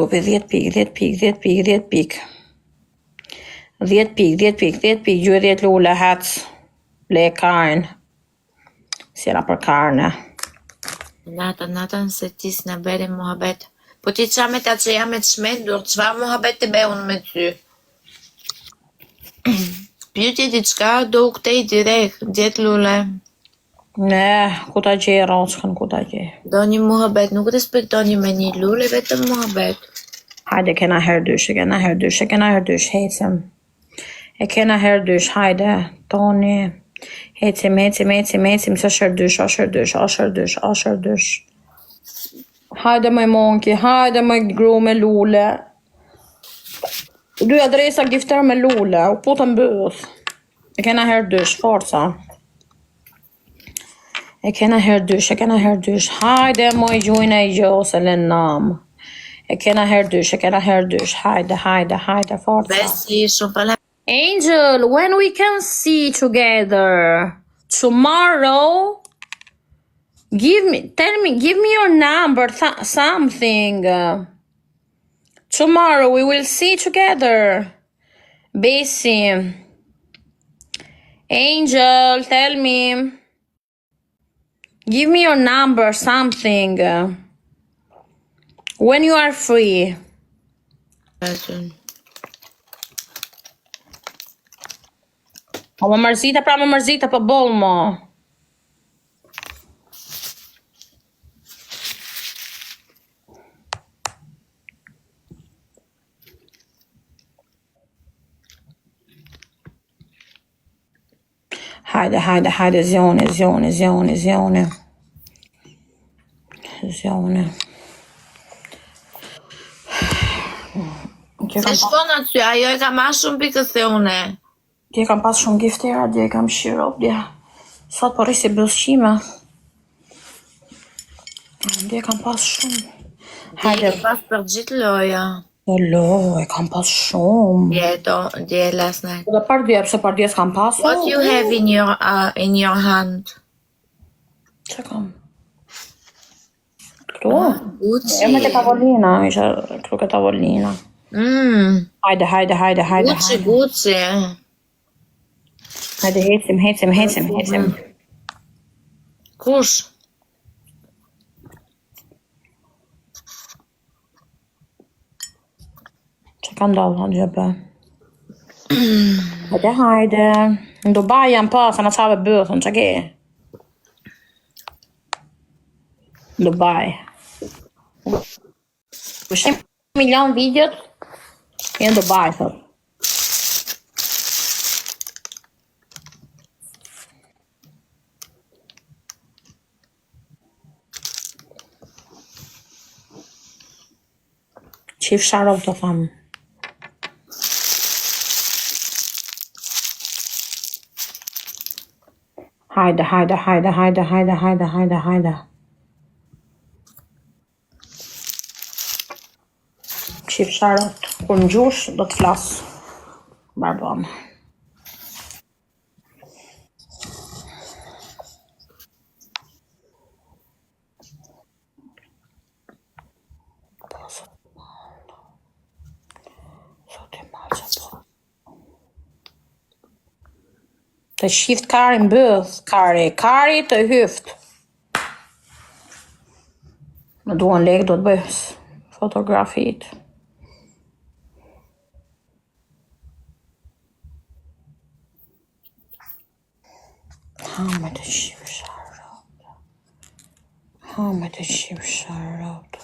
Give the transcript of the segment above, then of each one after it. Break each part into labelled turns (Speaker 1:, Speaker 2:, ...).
Speaker 1: 10 pik, 10 pik, 10 pik, 10 pik. 10 pik, 10 pik, 10 pik, gjuje 10 lule, hec. Le Karin. Sjela për Karne.
Speaker 2: Natën se ti s'na bëri muhabet. Po ti qa me ta që jam e të shmendur, qëfar muhabet të be unë me ty? Pyetje diçka, do u këtej direkt, 10 lule.
Speaker 1: Ne, ku ta gjej roçkën, ku ta gjej.
Speaker 2: Do një muhabet, nuk respektoni me një lule, vetëm muhabet.
Speaker 1: Hajde, kena herdysh, hecim. E kena herdysh, hajde, Toni. Hecim, së shërdysh. Hajde më monki, hajde më gru me lule. 2 adresa gifter me lule, u putën bëth. E kena herdysh, forca. E kena herdysh. Hajde më i gjujnë e i gjose le nam. E kena herdysh. Hajde, forca.
Speaker 2: Besi, shumë pala.
Speaker 1: Angel, when we can see together? Tomorrow? Give me your number, something. Tomorrow we will see together. Bessie. Angel, tell me. Give me your number, something. When you are free. Më mërzita, për boll mo. Hajde, zjone.
Speaker 2: Se shkon aty, ajo e ka ma shumë pikës se une.
Speaker 1: Dje kam pas shumë giftera, dje kam shirop, dje. Sot po rrisi bëllshime. Dje kam pas shumë.
Speaker 2: Hajde. Dje pas për gjithë loja.
Speaker 1: E kam pas shumë.
Speaker 2: Dje last night.
Speaker 1: Dhe për dje, pëse për dje s'kam pas.
Speaker 2: What you have in your hand?
Speaker 1: Që kam? Këtu?
Speaker 2: Gucci.
Speaker 1: E me ke tavolina, isha këtu ke tavolina. Hajde.
Speaker 2: Gucci.
Speaker 1: Hajde, hecim.
Speaker 2: Kush?
Speaker 1: Që ka ndodhë, në gjëbë? Hajde. Në Dubai jam pas, në qave bëthën, që ke? Dubai. Pushem 1 milion videot, në Dubai, thot. Qif sharov të thamë. Hajde. Qif sharov të kur në gjush, do të flasë. Barbon. Të shift Kari mbëth, Kari të hyft. Më duan lek, do të bëjës fotografit. Me të shift sharot.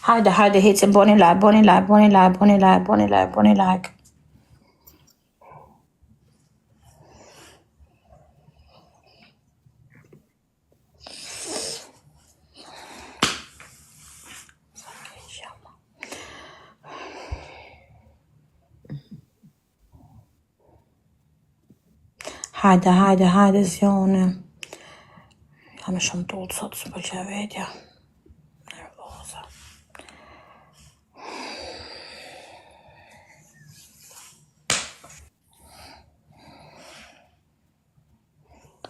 Speaker 1: Hajde, hecim, boni like. Hajde, zjone. Jam e shumë tullë sot, së përqe vetja. Nervoza.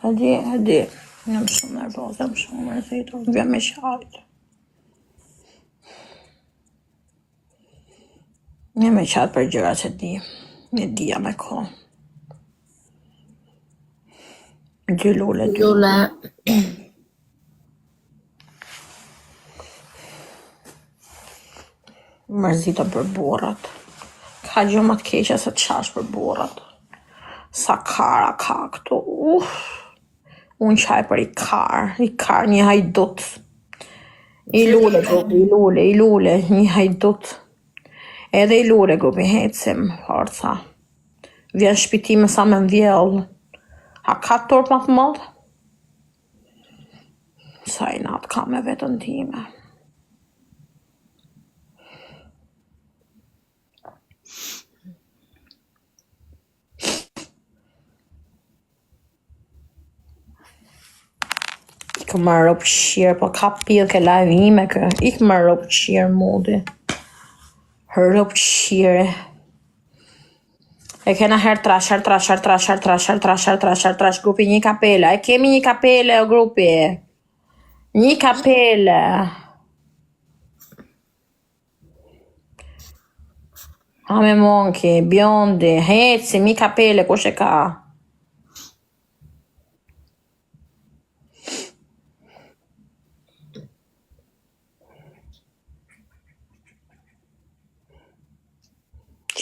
Speaker 1: Hadi. Jam shumë nervoza, jam shumë mërzitur. Vjem me shajtë. Një me qatë për gjëra që di. Një dia me ko. 2 lule, 2
Speaker 2: Lule.
Speaker 1: Mërzitëm për burrat. Ka gjë më të keqe se të qash për burrat. Sa kara ka këtu. Unë qaj për i kar një hajdut. I lule, një hajdut. Edhe i lule grupi hecim, forca. Vjen shpitime sa me vjell. A ka torp më të mëllë? Sa i natë ka me vetën time. Ikë më rëpë shirë, po ka pillë ke live ime kë. Ikë më rëpë shirë, modi. Rëpë shirë. E kena her trash, grupi një kapele. E kemi një kapele, o grupi. Një kapele. Ame monki, bjondi, heci, një kapele, kush e ka?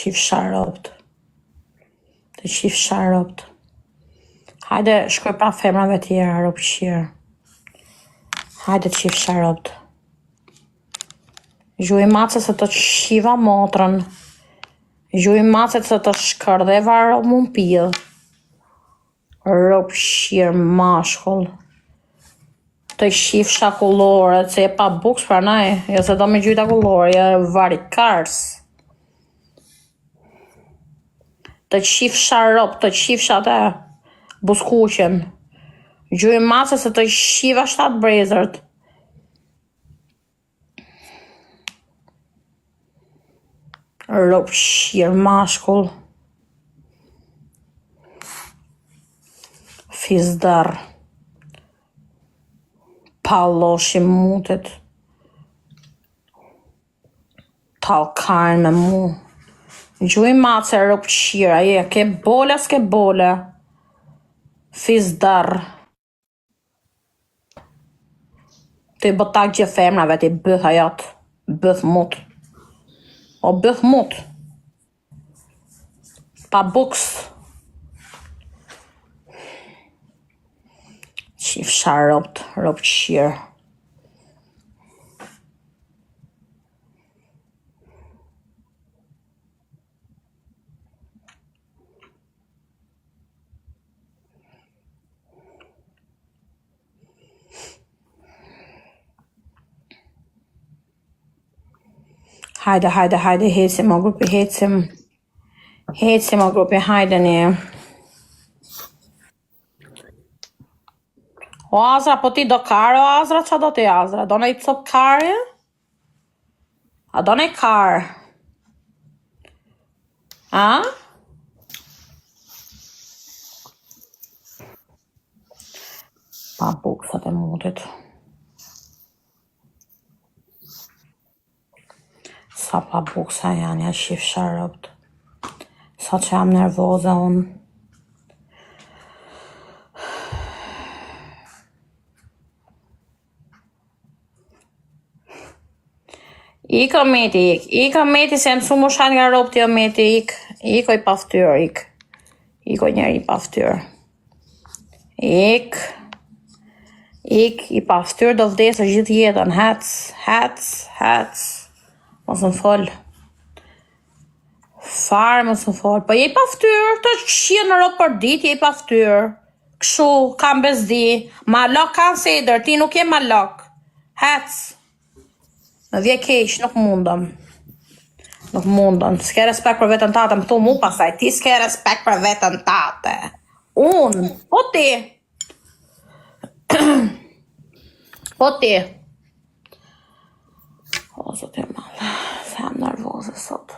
Speaker 1: Qif sharopt. Të qif sharopt. Hajde, shkoj pra femrave tjera, ropë shirë. Hajde qif sharopt. Gjuj macet se të shiva motrën. Gjuj macet se të shkërdheva ropë mund pillë. Ropë shirë mashkull. Të shif shakullore, se e pa buks pra naj. Jo se do me gjujta kullore, jo vari kars. Të qif sharop, të qif shate buskuqen. Gjuj mase se të shiva 7 brezërt. Rop shirë mashkull. Fizdar. Palloshi mutet. Talkajnë me mu. Gjuj mace rëpë qira, ke bola s'ke bola. Fizdar. Të i bëtak gjë femrave, të i bëth ajat. Bëth mut. O bëth mut. Pa buks. Qif sharopt, rëpë qira. Hajde, hecim o grupi, hecim. Hecim o grupi, hajde një. O Azra, po ti do karë o Azra, qa do ti Azra? Do ne i cop karë? A do ne i karë? A? Pa buksat e mutit. Sa pa buksa janë, ja shif sharopt. Sa që jam nervoza unë. Iko meti, iko meti se më shumë shan nga ropti o meti, iko i paftyr, iko njeri i paftyr. Ik i paftyr do vdesë gjithë jetën, hec. Mos më fol. Farë mos më fol. Po je i paftyr, të shia në ropë për dit, je i paftyr. Këshu, kam bezdi. Malok kanë seder, ti nuk je malok. Hec. Në vje keq, nuk mundëm. S'ke respekt për vetën tate, më thu mu pasaj. Ti s'ke respekt për vetën tate. Unë, po ti. Po ti. O, zot e malë. Se jam nervoze sot.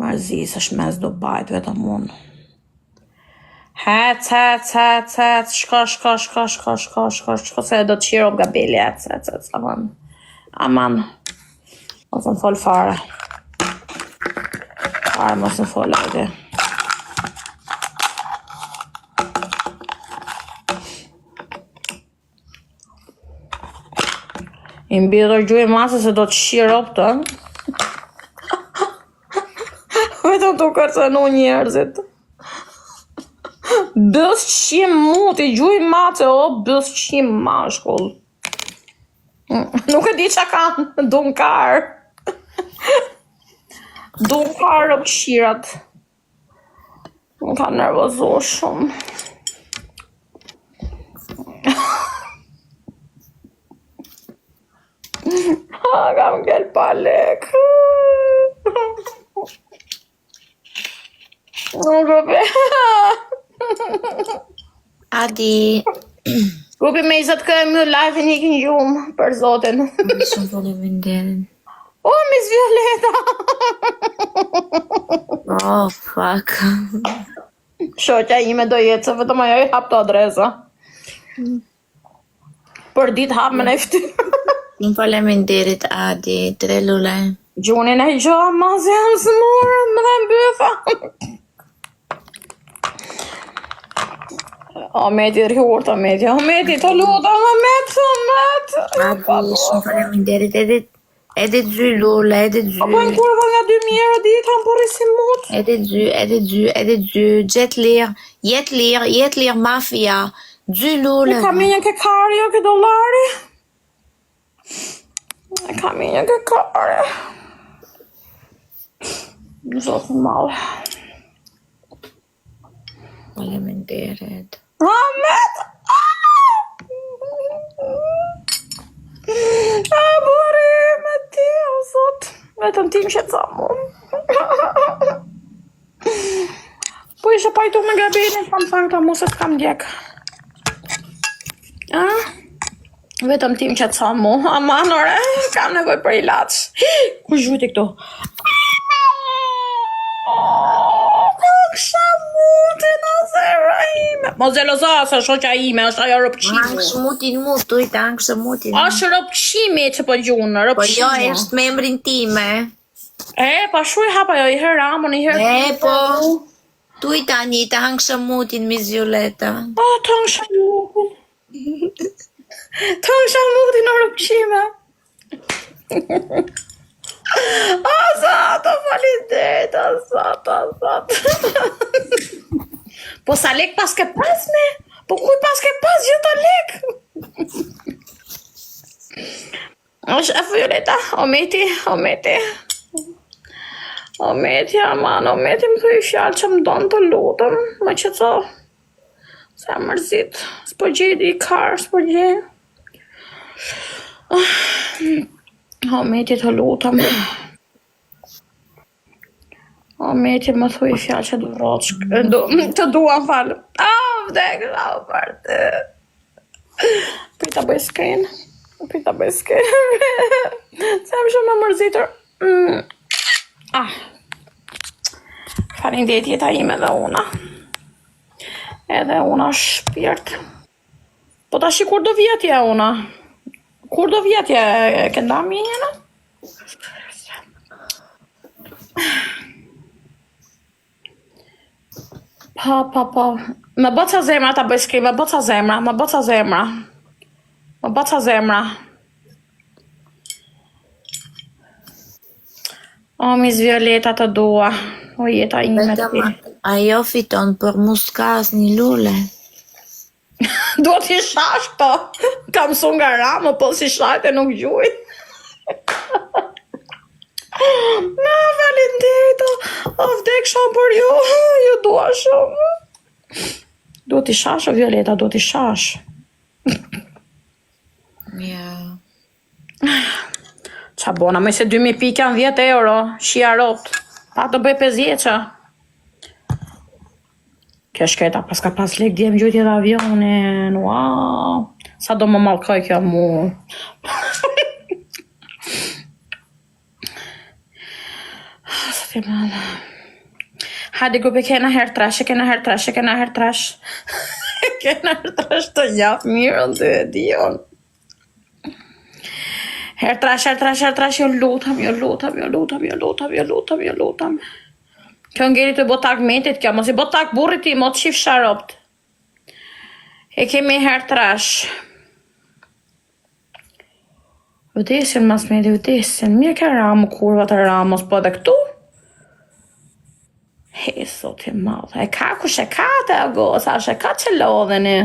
Speaker 1: Marzis është mes Dubajt vetëm unë. Hec, shko, se do të qiro gabili, hec, aman, mos në fol fare, mos në fol, ajde. I mbidhur gjuj masë se do të shiro pëtë, vetëm të kërcenu njerëzit. Bësqim muti, gjuj mace, o bësqim mashkull. Nuk e di qa kanë, dunkar. Dunkar o këshirat. Më ka nervozu shumë. Kam gel palek.
Speaker 2: Adi.
Speaker 1: Grupi me 20 kë më live-in ikin gjumë, për zotin.
Speaker 2: Shumë faleminderit.
Speaker 1: O, Miss Violeta!
Speaker 2: Oh, fuck.
Speaker 1: Shoqja ime do jetë, se vetëm ajo i hap të adresa. Për ditë hap me në ftyrë.
Speaker 2: Shumë faleminderit, Adi. 3 lule.
Speaker 1: Gjunin e gjoha, mas jam së morë, më dhe mbytha. Ometi rjurt, Ometi të lutem, Omet.
Speaker 2: Adi, shumë faleminderit. Edhe dy lule, edhe dy.
Speaker 1: Apo në kur dhe nga 2.000 euro ditë, ham përri si mut.
Speaker 2: Edhe dy. Jet lir, mafia. Dy lule.
Speaker 1: Ka minjën ke kari, jo ke dollari. Ka minjën ke kari. Zotë malë.
Speaker 2: Faleminderit.
Speaker 1: Ahmet! Buri me ti, o zot. Vetëm ti më shqetësa mu. Po ishe pajtu me gabinin, kam thënë këta mu se t'kam djek. Vetëm ti më shqetësa mu. Aman, ore, kam nevoj për ilaç. Ku zhujti këtu? Kësha mutin, o zemra ime. Mo zeloza, se shoqa ime, është ajo rëpqimi.
Speaker 2: Angsh mutin tujtë, angsh mutin.
Speaker 1: Është rëpqimi që po gjunë, rëpqimi.
Speaker 2: Po jo, është me emrin time.
Speaker 1: Pa shu i hapa jo, i herë ramon, i herë...
Speaker 2: Po, tujtë Anita, angsh mutin, Miss Violeta.
Speaker 1: Të angsh mutin. Të angsh mutin në rëpqime. Azat, o falidet, azat. Po sa lek pas ke pas, ne? Po kuj pas ke pas, gjitha lek? është e Violeta, Ometi. Ometi, aman, Ometi më thuj fjallë që më donë të lutëm, më qëto. Se më mërzit, s'po gjej i karë, s'po gjej. Ometi të lutëm. Ometi më thuj fjallë që të duan falë. Vdek, për të. Pita bëj screen. Se më shumë më mërzitër. Falinderit jeta ime dhe una. Edhe una shpirt. Po tash kur do vjetja una? Kur do vjetja e kënda minjena? Po. Më bëca zemra ta bëj skri, më bëca zemra. O, Miss Violeta të dua. O, jeta ime ti.
Speaker 2: Ajo fiton për muskas një lule.
Speaker 1: Do t'i shash këto. Kam su nga ramë, po si shajt e nuk gjuj. Na, falinderit, o vdek shumë për ju. Ju dua shumë. Do t'i shash, o Violeta, do t'i shash.
Speaker 2: Ja.
Speaker 1: Qa bona, me se 2.000 pika në 10 euro, shia rot. Pa të bëj 5 vjeqa. Kjo shketa, pas ka pas lek djem gjutje dhe avionin. Wow. Sa do më malkoj kjo mu. Hajde grupe, kena herë trash. Kena herë trash të gjafë mirën të e dion. Herë trash, jo lutam. Kjo ngeri të botak metit kjo, mos i botak burrit i, mos shif sharopt. E kemi herë trash. Vdesin mas medi, vdesin. Mirë ka ramu kurva të ramos, po dhe këtu? He, sot i madhe. E ka kush e ka të agosa, e ka që lodheni.